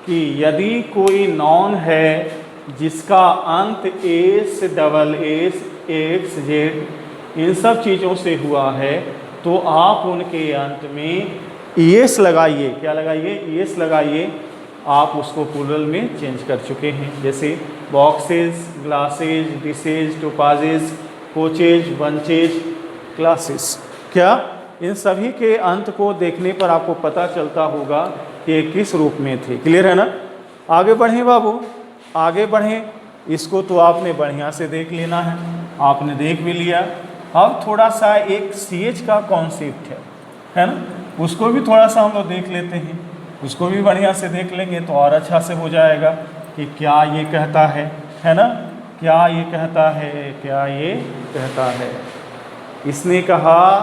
Speaker 1: कि यदि कोई नॉन है जिसका अंत S, double S, X, Z इन सब चीज़ों से हुआ है तो आप उनके अंत में एस लगाइए। क्या लगाइए? एस लगाइए। आप उसको प्लूरल में चेंज कर चुके हैं। जैसे boxes, glasses, dishes, topazes, coaches, bunches, classes. क्या इन सभी के अंत को देखने पर आपको पता चलता होगा कि ये किस रूप में थे? क्लियर है ना? आगे बढ़ें बाबू, आगे बढ़ें। इसको तो आपने बढ़िया से देख लेना है, आपने देख भी लिया। अब थोड़ा सा एक सी एच का कॉन्सेप्ट है ना, उसको भी थोड़ा सा हम लोग देख लेते हैं। उसको भी बढ़िया से देख लेंगे तो और अच्छा से हो जाएगा कि क्या ये कहता है ना? क्या ये कहता है? क्या ये कहता है? इसने कहा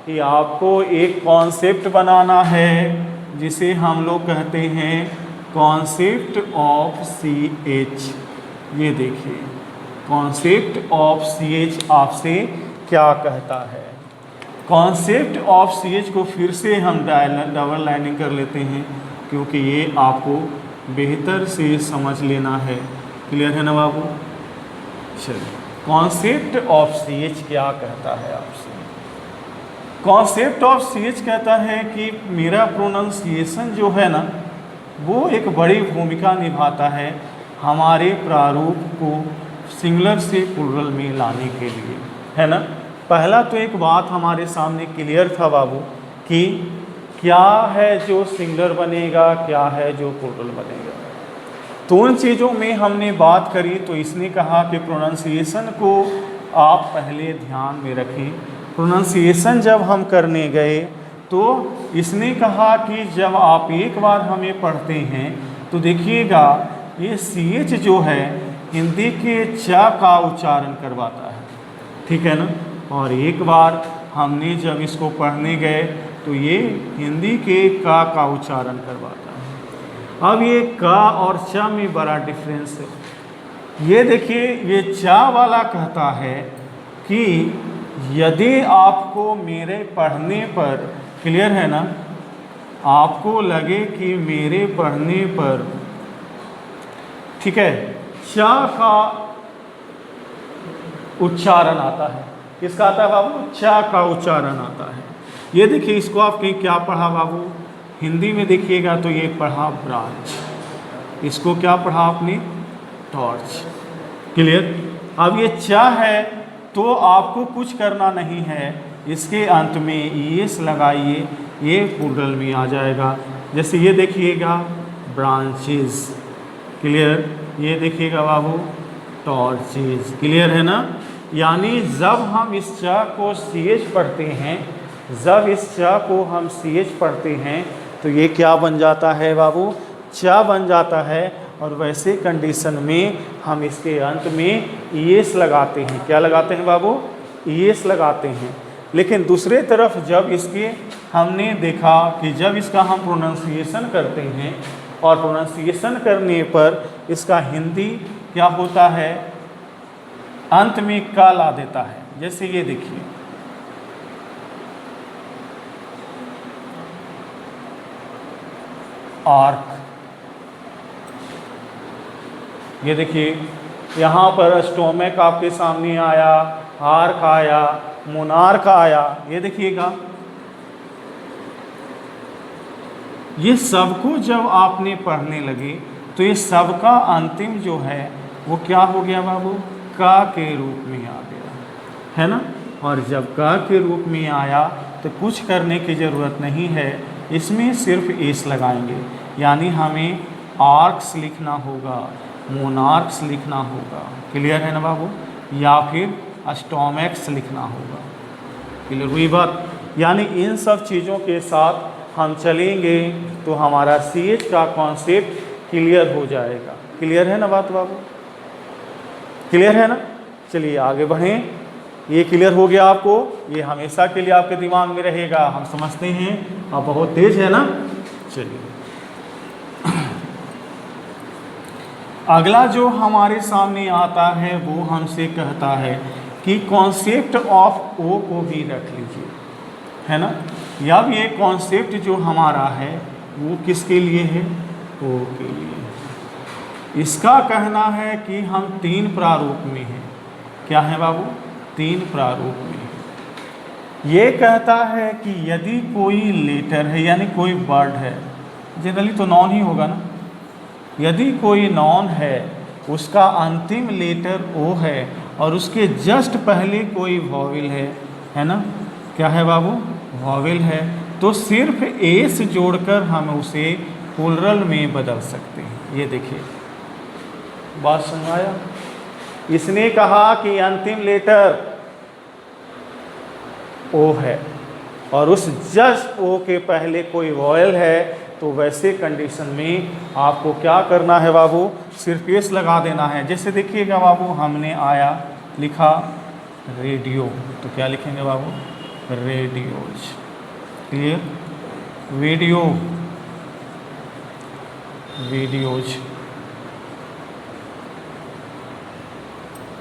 Speaker 1: कि आपको एक कॉन्सेप्ट बनाना है जिसे हम लोग कहते हैं कॉन्सेप्ट ऑफ सी एच। ये देखिए, कॉन्सेप्ट ऑफ सी एच आपसे क्या कहता है? कॉन्सेप्ट ऑफ सी एच को फिर से हम डबल लाइनिंग कर लेते हैं क्योंकि ये आपको बेहतर से समझ लेना है। क्लियर है ना बाबू? चलिए, कॉन्सेप्ट ऑफ सी एच क्या कहता है आपसे? कॉन्सेप्ट ऑफ सी एच कहता है कि मेरा प्रोनाउंसिएशन जो है ना वो एक बड़ी भूमिका निभाता है हमारे प्रारूप को सिंगुलर से प्लूरल में लाने के लिए, है ना? पहला तो एक बात हमारे सामने क्लियर था बाबू कि क्या है जो सिंगुलर बनेगा, क्या है जो प्लूरल बनेगा। तो उन चीज़ों में हमने बात करी तो इसने कहा कि प्रोनाउंसिएशन को आप पहले ध्यान में रखें प्रोनाउंसिएशन जब हम करने गए तो इसने कहा कि जब आप एक बार हमें पढ़ते हैं तो देखिएगा ये CH जो है हिंदी के च का उच्चारण करवाता है, ठीक है ना। और एक बार हमने जब इसको पढ़ने गए तो ये हिंदी के का उच्चारण करवाता है। अब ये का और च में बड़ा डिफरेंस है। ये देखिए ये च वाला कहता है कि यदि आपको मेरे पढ़ने पर, क्लियर है ना, आपको लगे कि मेरे पढ़ने पर, ठीक है, च का उच्चारण आता है। किसका आता है बाबू? च का उच्चारण आता है। ये देखिए इसको आप कहीं क्या पढ़ा बाबू? हिंदी में देखिएगा तो ये पढ़ा ब्रांच, इसको क्या पढ़ा आपने? Torch, clear. अब ये च है तो आपको कुछ करना नहीं है, इसके अंत में एस लगाइए, ये प्लूरल में आ जाएगा। जैसे ये देखिएगा ब्रांचेस, क्लियर। ये देखिएगा बाबू टॉर्चेस, क्लियर है ना। यानी जब हम इस च को CH पढ़ते हैं, जब इस च को हम CH पढ़ते हैं तो ये क्या बन जाता है बाबू? च बन जाता है। और वैसे कंडीशन में हम इसके अंत में एस लगाते हैं। क्या लगाते हैं बाबू? एस लगाते हैं। लेकिन दूसरे तरफ जब इसके हमने देखा कि जब इसका हम प्रोनाउंसिएशन करते हैं और प्रोनाउंसिएशन करने पर इसका हिंदी क्या होता है? अंत में का ला देता है। जैसे ये देखिए आर्क, ये देखिए यहाँ पर स्टोमक आपके सामने आया, आर्क आया, मोनार्क आया। ये देखिएगा ये सबको जब आपने पढ़ने लगे तो ये सबका अंतिम जो है वो क्या हो गया बाबू? का के रूप में आ गया, है ना। और जब का के रूप में आया तो कुछ करने की ज़रूरत नहीं है, इसमें सिर्फ एस लगाएंगे। यानी हमें आर्क्स लिखना होगा, मोनार्क्स लिखना होगा, क्लियर है ना बाबू, या फिर स्टोमैक्स लिखना होगा। क्लियर हुई बात? यानी इन सब चीज़ों के साथ हम चलेंगे तो हमारा CH का कॉन्सेप्ट क्लियर हो जाएगा। क्लियर है ना बात बाबू? क्लियर है ना? चलिए आगे बढ़ें। ये क्लियर हो गया आपको, ये हमेशा के लिए आपके दिमाग में रहेगा, हम समझते हैं। आप बहुत तेज है ना। चलिए अगला जो हमारे सामने आता है वो हमसे कहता है कि कॉन्सेप्ट ऑफ ओ को भी रख लीजिए, है ना। अब ये कॉन्सेप्ट जो हमारा है वो किसके लिए है? ओ के लिए। इसका कहना है कि हम 3 प्रारूप में हैं। क्या है बाबू? 3 प्रारूप में। ये कहता है कि यदि कोई लेटर है यानी कोई वर्ड है, जनरली तो नॉन ही होगा ना, यदि कोई नॉन है उसका अंतिम लेटर ओ है और उसके जस्ट पहले कोई वॉवेल है ना। क्या है बाबू? वॉवेल है, तो सिर्फ एस जोड़कर हम उसे प्लूरल में बदल सकते हैं। ये देखिए बात समझ आया? इसने कहा कि अंतिम लेटर ओ है और उस जस्ट ओ के पहले कोई वॉवेल है, तो वैसे कंडीशन में आपको क्या करना है बाबू? सिर्फ एस लगा देना है। जैसे देखिएगा बाबू हमने आया लिखा रेडियो, तो क्या लिखेंगे बाबू? Radios, clear. वीडियो, वीडियोज,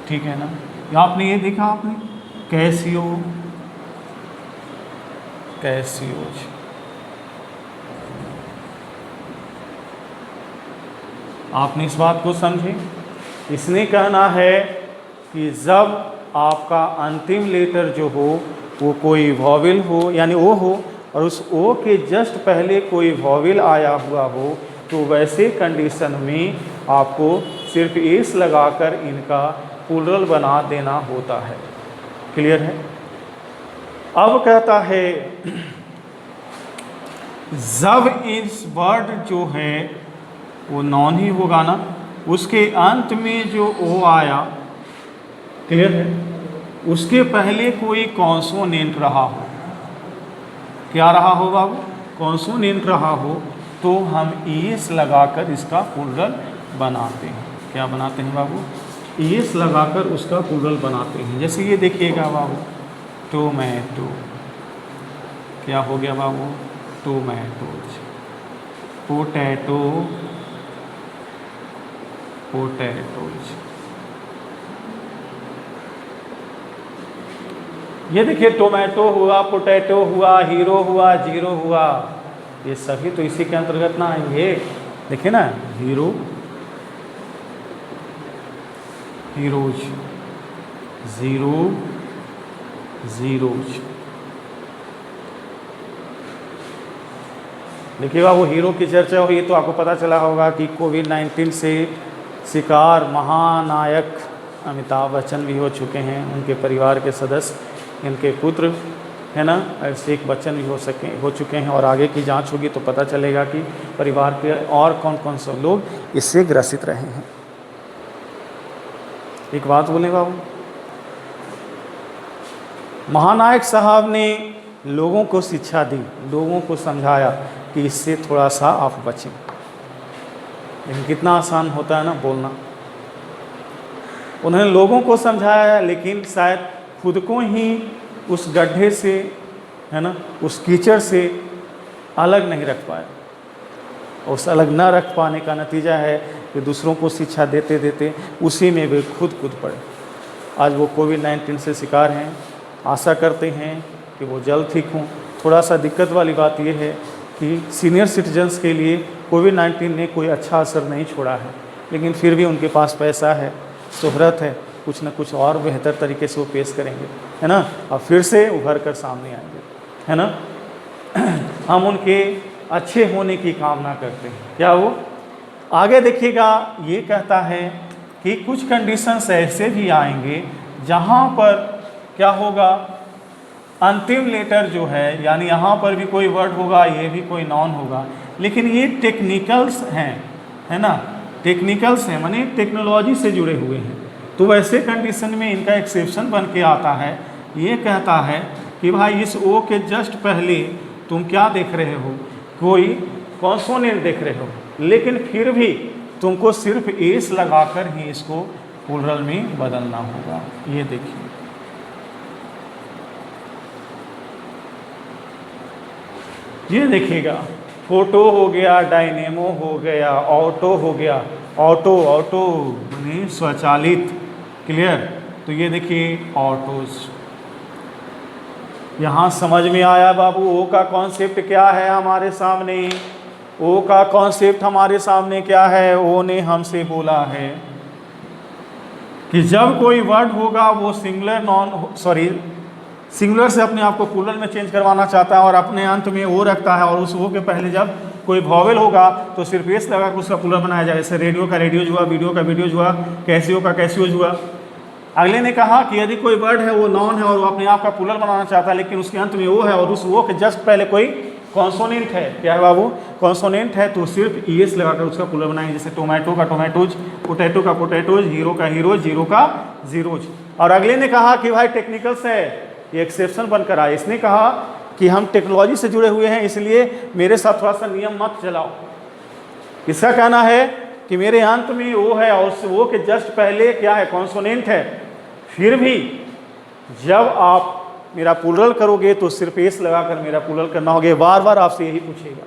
Speaker 1: ठीक है ना। आपने ये देखा आपने कैसियो, कैसियोज। आपने इस बात को समझे? इसने कहना है कि जब आपका अंतिम लेटर जो हो वो कोई वॉवेल हो यानी ओ हो और उस ओ के जस्ट पहले कोई वॉवेल आया हुआ हो, तो वैसे कंडीशन में आपको सिर्फ एस लगाकर इनका प्लूरल बना देना होता है। क्लियर है? अब कहता है जब इस वर्ड जो है वो नॉन ही होगा ना, उसके अंत में जो ओ आया, क्लियर है, उसके पहले कोई कॉन्सोनेंट रहा हो, क्या रहा हो बाबू, कॉन्सोनेंट रहा हो, तो हम एस लगाकर इसका प्लूरल बनाते हैं। क्या बनाते हैं बाबू, एस लगाकर उसका प्लूरल बनाते हैं। जैसे ये देखिएगा बाबू, टोमेटो, क्या हो गया बाबू, टोमेटोज, पोटैटो, पोटैटोज। ये देखिए टोमेटो हुआ, पोटैटो हुआ, हीरो हुआ, जीरो हुआ, ये सभी तो इसी के अंतर्गत ना आएंगे। देखिए ना, हीरो, हीरोज, जीरो, जीरोज। देखिए वो हीरो की चर्चा हुई तो आपको पता चला होगा कि कोविड-19 से शिकार महानायक अमिताभ बच्चन भी हो चुके हैं, उनके परिवार के सदस्य, इनके पुत्र है ना, अभिषेक बच्चन भी हो चुके हैं। और आगे की जांच होगी तो पता चलेगा कि परिवार के और कौन कौन से लोग इससे ग्रसित रहे हैं। एक बात बोले बाबू, महानायक साहब ने लोगों को शिक्षा दी, लोगों को समझाया कि इससे थोड़ा सा आप बचें। लेकिन कितना आसान होता है ना बोलना। उन्होंने लोगों को समझाया, लेकिन शायद खुद को ही उस गड्ढे से, है ना, उस कीचड़ से अलग नहीं रख पाए। उस अलग न रख पाने का नतीजा है कि दूसरों को शिक्षा देते देते उसी में वे खुद पड़े। आज वो कोविड-19 से शिकार हैं, आशा करते हैं कि वो जल्द ठीक हों। थोड़ा सा दिक्कत वाली बात ये है कि सीनियर सिटीजन्स के लिए कोविड-19 ने कोई अच्छा असर नहीं छोड़ा है, लेकिन फिर भी उनके पास पैसा है, शोहरत है, कुछ न कुछ और बेहतर तरीके से वो पेश करेंगे, है ना, और फिर से उभर कर सामने आएंगे, है ना। हम उनके अच्छे होने की कामना करते हैं। क्या वो आगे देखिएगा, ये कहता है कि कुछ कंडीशंस ऐसे भी आएंगे जहाँ पर क्या होगा, अंतिम लेटर जो है, यानी यहाँ पर भी कोई वर्ड होगा, ये भी कोई नाउन होगा, लेकिन ये टेक्निकल्स हैं, है ना, टेक्निकल्स हैं, माने टेक्नोलॉजी से जुड़े हुए हैं। तो वैसे कंडीशन में इनका एक्सेप्शन बन के आता है। ये कहता है कि भाई इस ओ के जस्ट पहले तुम क्या देख रहे हो, कोई कॉन्सोनेंट देख रहे हो, लेकिन फिर भी तुमको सिर्फ एस लगाकर ही इसको प्लूरल में बदलना होगा। ये देखिए, ये देखिएगा, फोटो हो गया, डायनेमो हो गया, ऑटो हो गया, ऑटो ऑटो माने स्वचालित, क्लियर। तो ये देखिए ऑटोज, यहाँ समझ में आया बाबू। ओ का कॉन्सेप्ट क्या है हमारे सामने, ओ का कॉन्सेप्ट हमारे सामने क्या है। ओ ने हमसे बोला है कि जब कोई वर्ड होगा वो सिंगुलर सिंगुलर से अपने आप को प्लूरल में चेंज करवाना चाहता है और अपने अंत में ओ रखता है, और उस ओ के पहले जब कोई वॉवेल होगा तो सिर्फ एस लगा कर उसका प्लूरल बनाया जाए। जैसे रेडियो का रेडियोज हुआ, वीडियो का वीडियोज हुआ, कैसियो का कैसियोज हुआ। अगले ने कहा कि यदि कोई वर्ड है वो नॉन है और वो अपने आप का प्लूरल बनाना चाहता है, लेकिन उसके अंत में ओ है और उस ओ के जस्ट पहले कोई कॉन्सोनेंट है, क्या है बाबू, कॉन्सोनेंट है, तो सिर्फ ईएस लगाकर उसका प्लूरल बनाएंगे। जैसे टोमेटो का टोमेटोज, पोटैटो का पोटैटोज, हीरो का हीरोज, जीरो का जीरोज। और अगले ने कहा कि भाई टेक्निकल्स है, ये एक्सेप्शन बनकर आए। इसने कहा कि हम टेक्नोलॉजी से जुड़े हुए हैं, इसलिए मेरे साथ थोड़ा सा नियम मत चलाओ। इसका कहना है कि मेरे अंत में ओ है और उस ओ के जस्ट पहले क्या है, कॉन्सोनेंट है। फिर भी जब आप मेरा प्लूरल करोगे तो सिर्फ एस लगाकर मेरा प्लूरल करना होगा। बार बार आपसे यही पूछेगा।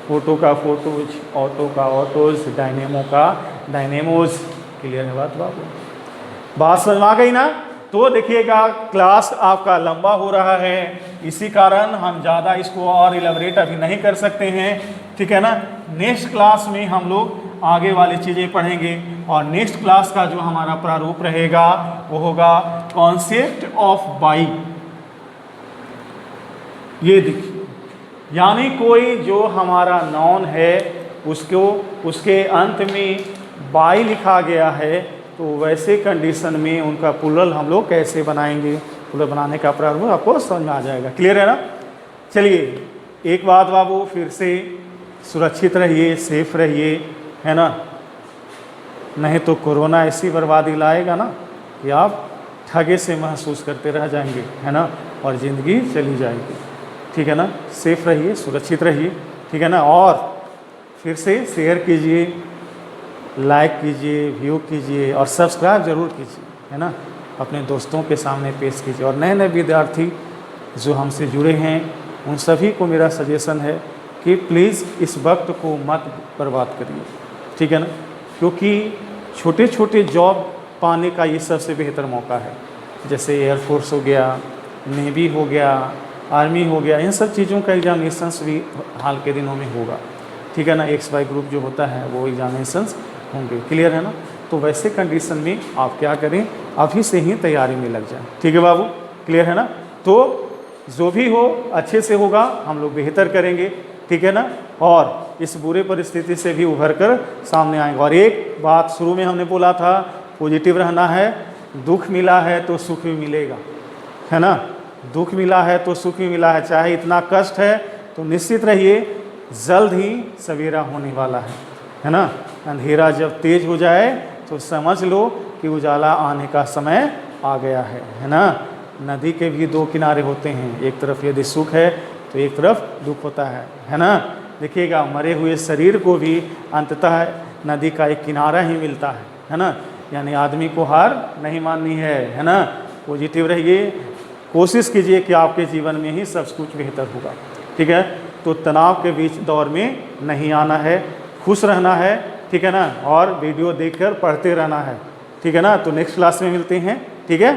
Speaker 1: फोटो का फोटोज, ऑटो का ऑटोज, डायनेमो का डायनेमोज। क्लियर है बात बाबू, बात समझ में आ गई ना। तो देखिएगा क्लास आपका लंबा हो रहा है, इसी कारण हम ज़्यादा इसको और इलेबरेट अभी नहीं कर सकते हैं, ठीक है ना। नेक्स्ट क्लास में हम लोग आगे वाली चीज़ें पढ़ेंगे और नेक्स्ट क्लास का जो हमारा प्रारूप रहेगा वो होगा कॉन्सेप्ट ऑफ बाई। ये देखिए, यानी कोई जो हमारा नाउन है उसको उसके अंत में बाई लिखा गया है, तो वैसे कंडीशन में उनका प्लूरल हम लोग कैसे बनाएंगे, प्लूरल बनाने का प्रारूप आपको समझ में आ जाएगा। क्लियर है ना। चलिए एक बात बाबू, फिर से सुरक्षित रहिए, सेफ रहिए, है ना, नहीं तो कोरोना ऐसी बर्बादी लाएगा ना कि आप ठगे से महसूस करते रह जाएंगे, है ना, और ज़िंदगी चली जाएगी। ठीक है ना, सेफ रहिए, सुरक्षित रहिए। ठीक है ना, और फिर से शेयर कीजिए, लाइक कीजिए, व्यू कीजिए और सब्सक्राइब ज़रूर कीजिए, है ना, अपने दोस्तों के सामने पेश कीजिए। और नए नए विद्यार्थी जो हमसे जुड़े हैं उन सभी को मेरा सजेशन है कि प्लीज़ इस वक्त को मत बर्बाद करिए। ठीक है ना, क्योंकि छोटे छोटे जॉब पाने का ये सबसे बेहतर मौका है। जैसे एयरफोर्स हो गया, नेवी हो गया, आर्मी हो गया, इन सब चीज़ों का एग्जामिनेशंस भी हाल के दिनों में होगा। ठीक है ना, XY ग्रुप जो होता है वो एग्जामिनेशंस होंगे। क्लियर है ना, तो वैसे कंडीशन में आप क्या करें, अभी से ही तैयारी में लग जाएं। ठीक है बाबू, क्लियर है ना, तो जो भी हो अच्छे से होगा, हम लोग बेहतर करेंगे। ठीक है ना, और इस बुरे परिस्थिति से भी उभर कर सामने आएंगे। और एक बात शुरू में हमने बोला था, पॉजिटिव रहना है। दुख मिला है तो सुख भी मिलेगा, है ना, दुख मिला है तो सुख भी मिला है। चाहे इतना कष्ट है तो निश्चित रहिए जल्द ही सवेरा होने वाला है ना। अंधेरा जब तेज हो जाए तो समझ लो कि उजाला आने का समय आ गया है ना। नदी के भी दो किनारे होते हैं, एक तरफ यदि सुख है तो एक तरफ दुख होता है ना। देखिएगा, मरे हुए शरीर को भी अंततः नदी का एक किनारा ही मिलता है ना। यानी आदमी को हार नहीं माननी है ना। पॉजिटिव रहिए, कोशिश कीजिए कि आपके जीवन में ही सब कुछ बेहतर होगा। ठीक है, तो तनाव के बीच दौर में नहीं आना है, खुश रहना है। ठीक है ना, और वीडियो देखकर पढ़ते रहना है। ठीक है ना, तो नेक्स्ट क्लास में मिलते हैं। ठीक है।